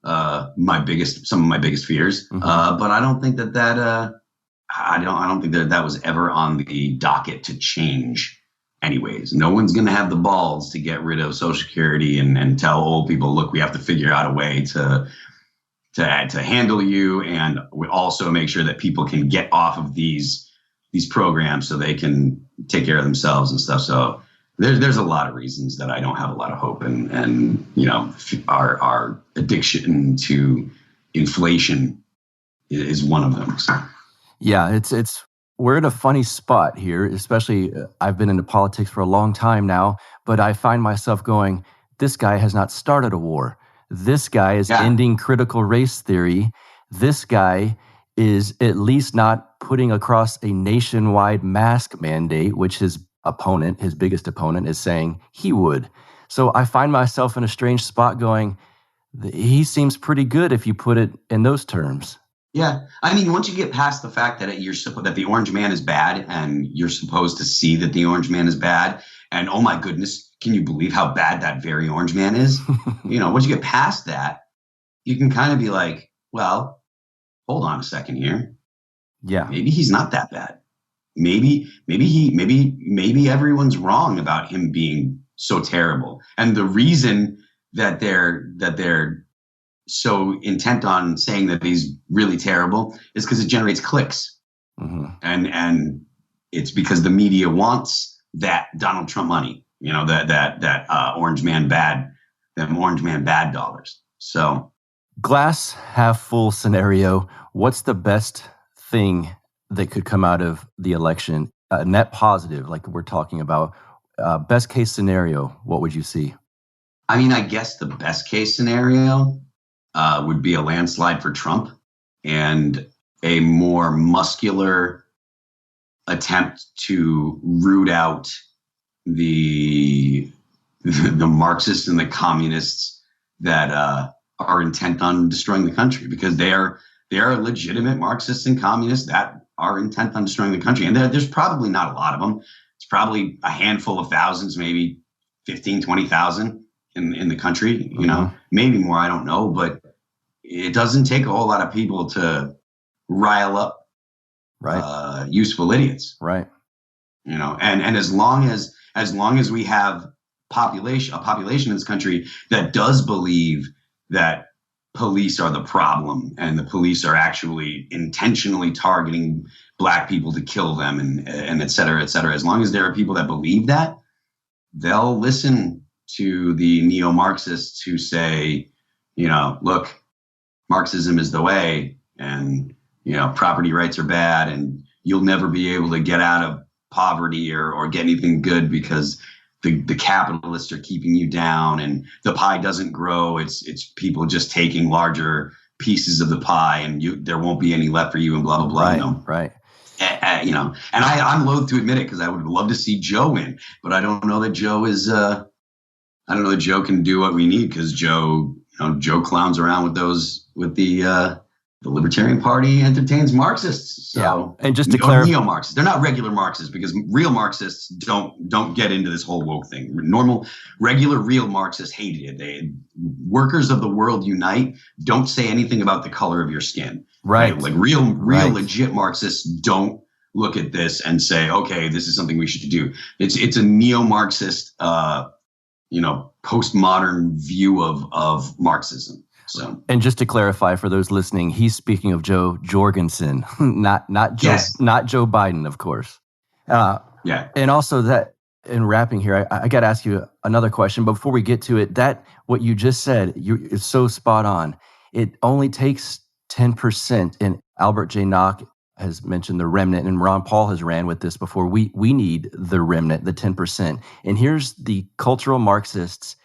some of my biggest fears. Mm-hmm. But I don't think that I don't think that was ever on the docket to change. Anyways, no one's going to have the balls to get rid of Social Security and tell old people, look, we have to figure out a way to handle you, and we also make sure that people can get off of these programs so they can take care of themselves and stuff. So there's a lot of reasons that I don't have a lot of hope, and our addiction to inflation is one of them. So. Yeah, we're in a funny spot here, especially I've been into politics for a long time now, but I find myself going, this guy has not started a war. This guy is ending critical race theory. This guy is at least not putting across a nationwide mask mandate, which his biggest opponent, is saying he would. So I find myself in a strange spot going, he seems pretty good if you put it in those terms. Yeah. I mean, once you get past the fact that that the orange man is bad, and you're supposed to see that the orange man is bad, and oh my goodness, can you believe how bad that very orange man is? Once you get past that, you can kind of be like, well, hold on a second here. Yeah. Maybe he's not that bad. Maybe everyone's wrong about him being so terrible. And the reason that they're so intent on saying that he's really terrible is because it generates clicks. Mm-hmm. And it's because the media wants that Donald Trump money, that orange man bad dollars. So glass half full scenario, what's the best thing that could come out of the election? Net positive, like we're talking about. Best case scenario, what would you see? I mean, I guess the best case scenario would be a landslide for Trump and a more muscular attempt to root out the Marxists and the communists that are intent on destroying the country, because they are legitimate Marxists and communists that are intent on destroying the country. And there's probably not a lot of them. It's probably a handful of thousands, maybe 15, 20,000 in the country, maybe more, I don't know, but it doesn't take a whole lot of people to rile up useful idiots. Right. And as long as we have a population in this country that does believe that police are the problem and the police are actually intentionally targeting black people to kill them and et cetera, et cetera. As long as there are people that believe that, they'll listen to the neo-Marxists who say, look, Marxism is the way, and, property rights are bad, and you'll never be able to get out of poverty or get anything good because the capitalists are keeping you down, and the pie doesn't grow. It's people just taking larger pieces of the pie, and there won't be any left for you, and blah, blah, blah. Right. And I'm loath to admit it because I would love to see Joe win, but I don't know that Joe is. I don't know that Joe can do what we need because Joe clowns around with the Libertarian Party entertains Marxists. So, and just to clarify, neo-Marxists, they're not regular Marxists because real Marxists don't get into this whole woke thing. Regular, real Marxists hated it. Workers of the world unite. Don't say anything about the color of your skin. Right. Like real, legit Marxists don't look at this and say, okay, this is something we should do. It's a neo-Marxist, postmodern view of Marxism. So, and just to clarify for those listening, he's speaking of Joe Jorgensen, not Joe, not Joe Biden, of course. And also that in wrapping here, I got to ask you another question. But before we get to it, that what you just said, it's so spot on. It only takes 10%, and Albert J. Nock has mentioned the remnant, and Ron Paul has ran with this before. We need the remnant, the 10%. And here's the cultural Marxists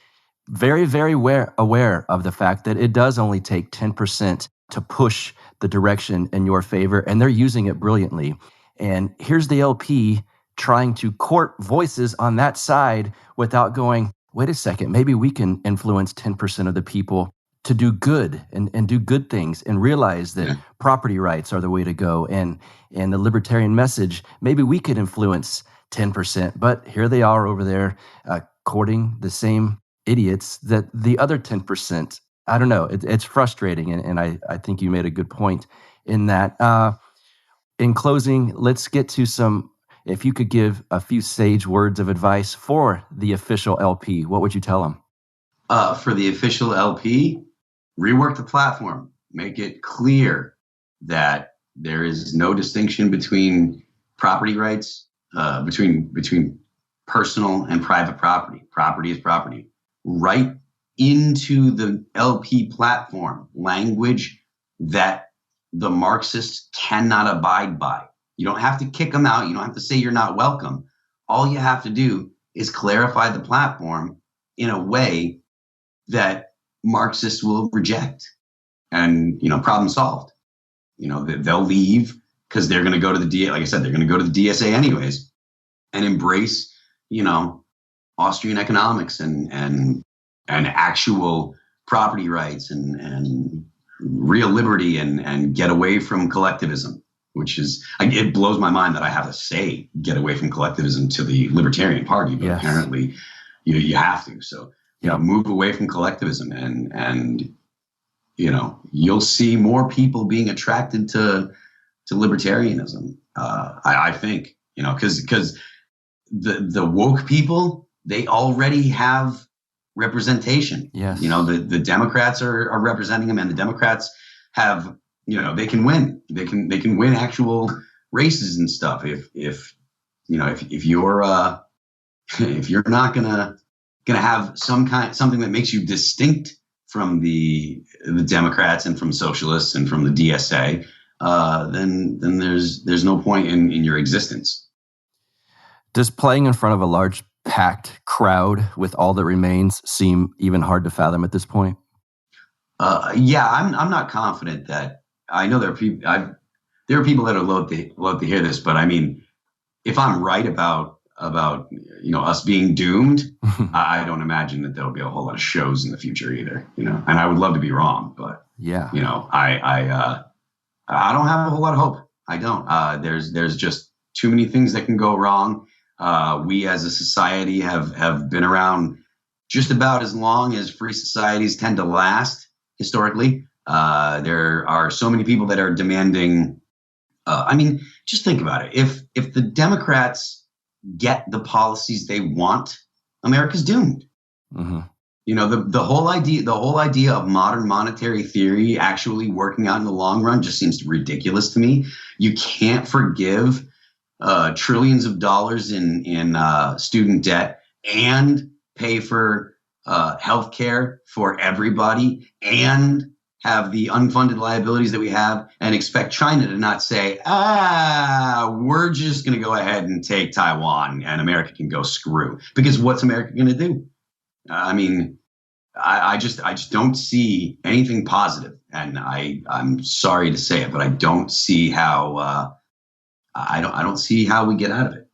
very, very aware of the fact that it does only take 10% to push the direction in your favor, and they're using it brilliantly. And here's the LP trying to court voices on that side without going, wait a second, maybe we can influence 10% of the people to do good and do good things and realize that property rights are the way to go. And the libertarian message, maybe we could influence 10%, but here they are over there courting the same idiots that the other 10%. I don't know. It's frustrating. And I think you made a good point in that. In closing, let's get to if you could give a few sage words of advice for the official LP, what would you tell them? For the official LP, rework the platform. Make it clear that there is no distinction between property rights, between personal and private property. Property is property. Write into the LP platform language that the Marxists cannot abide by. You don't have to kick them out. You don't have to say you're not welcome. All you have to do is clarify the platform in a way that Marxists will reject, and problem solved. They'll leave because they're going to go to like I said, they're going to go to the DSA anyways, and embrace Austrian economics and actual property rights and real liberty and get away from collectivism, which is, it blows my mind that I have to say get away from collectivism to the Libertarian Party, but apparently you have to. So move away from collectivism and you'll see more people being attracted to libertarianism. I think because the woke people, they already have representation. Yes. The Democrats are representing them, and the Democrats have, they can win. They can win actual races and stuff. If you're not gonna have something that makes you distinct from the Democrats and from socialists and from the DSA, then there's no point in your existence. Does playing in front of a large packed crowd with all that remains seem even hard to fathom at this point? I'm not confident that. I know there are people that are loath to hear this, but I mean, if I'm right about us being doomed, I don't imagine that there'll be a whole lot of shows in the future either. And I would love to be wrong, but I don't have a whole lot of hope. I don't. There's just too many things that can go wrong. We as a society have been around just about as long as free societies tend to last historically. There are so many people that are demanding. Just think about it. If the Democrats get the policies they want, America's doomed. Mm-hmm. You know, the whole idea of modern monetary theory actually working out in the long run just seems ridiculous to me. You can't forgive trillions of dollars in student debt and pay for health care for everybody and have the unfunded liabilities that we have and expect China to not say, we're just going to go ahead and take Taiwan and America can go screw. Because what's America going to do? I mean, I just don't see anything positive, and I'm sorry to say it, but I don't see how I don't see how we get out of it.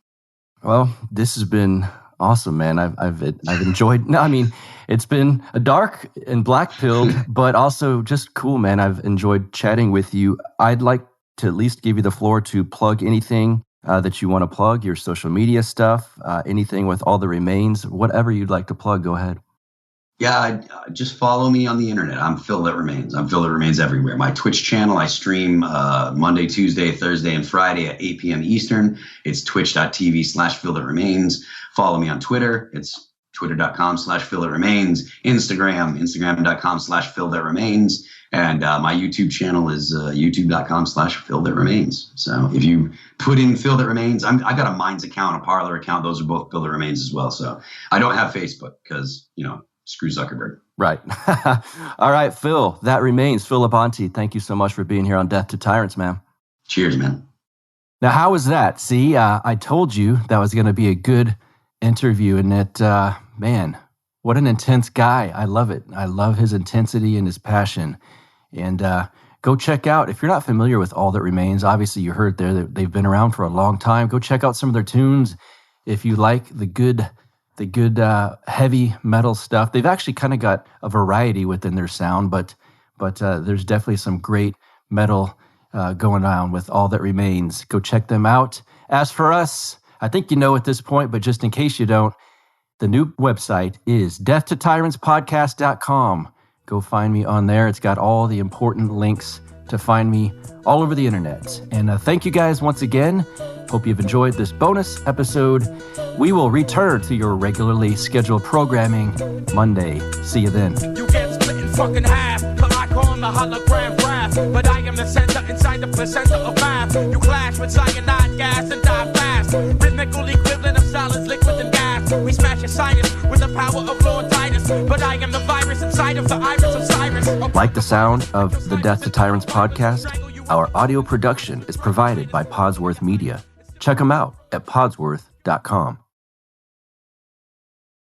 Well, this has been awesome, man. I've enjoyed. No, I mean, it's been a dark and black pilled, but also just cool, man. I've enjoyed chatting with you. I'd like to at least give you the floor to plug anything that you want to plug, your social media stuff, anything with All That Remains, whatever you'd like to plug. Go ahead. Yeah, just follow me on the internet. I'm Phil That Remains. I'm Phil That Remains everywhere. My Twitch channel, I stream Monday, Tuesday, Thursday, and Friday at 8 p.m. Eastern. It's twitch.tv/Phil That Remains. Follow me on Twitter. It's twitter.com/Phil That Remains. Instagram.com/Phil That Remains. And my YouTube channel is youtube.com/Phil That Remains. So if you put in Phil That Remains, I got a Minds account, a Parler account. Those are both Phil That Remains as well. So I don't have Facebook because, screw Zuckerberg. Right. All right, Phil, That Remains. Phil Labonte, thank you so much for being here on Death to Tyrants, man. Cheers, man. Now, how was that? See, I told you that was going to be a good interview, and man, what an intense guy. I love it. I love his intensity and his passion. And go check out, if you're not familiar with All That Remains, obviously you heard there that they've been around for a long time. Go check out some of their tunes. If you like the good heavy metal stuff, they've actually kind of got a variety within their sound, but there's definitely some great metal going on with All That Remains. Go check them out. As for us, I think you know at this point, but just in case you don't, the new website is deathtotyrantspodcast.com. Go find me on there. It's got all the important links to find me all over the internet. And thank you guys once again. Hope you've enjoyed this bonus episode. We will return to your regularly scheduled programming Monday. See you then. You get split in fucking half, but I call him the hologram wrath. But I am the center inside the placenta of math. You clash with cyanide gas and die fast. Rhythmical equivalent of solids, liquid and gas. We smash your sinus with the power of Lord Titus. But I am the virus inside of the iris of Cyrus. Like the sound of the Death to Tyrants podcast? Our audio production is provided by Podsworth Media. Check them out at podsworth.com.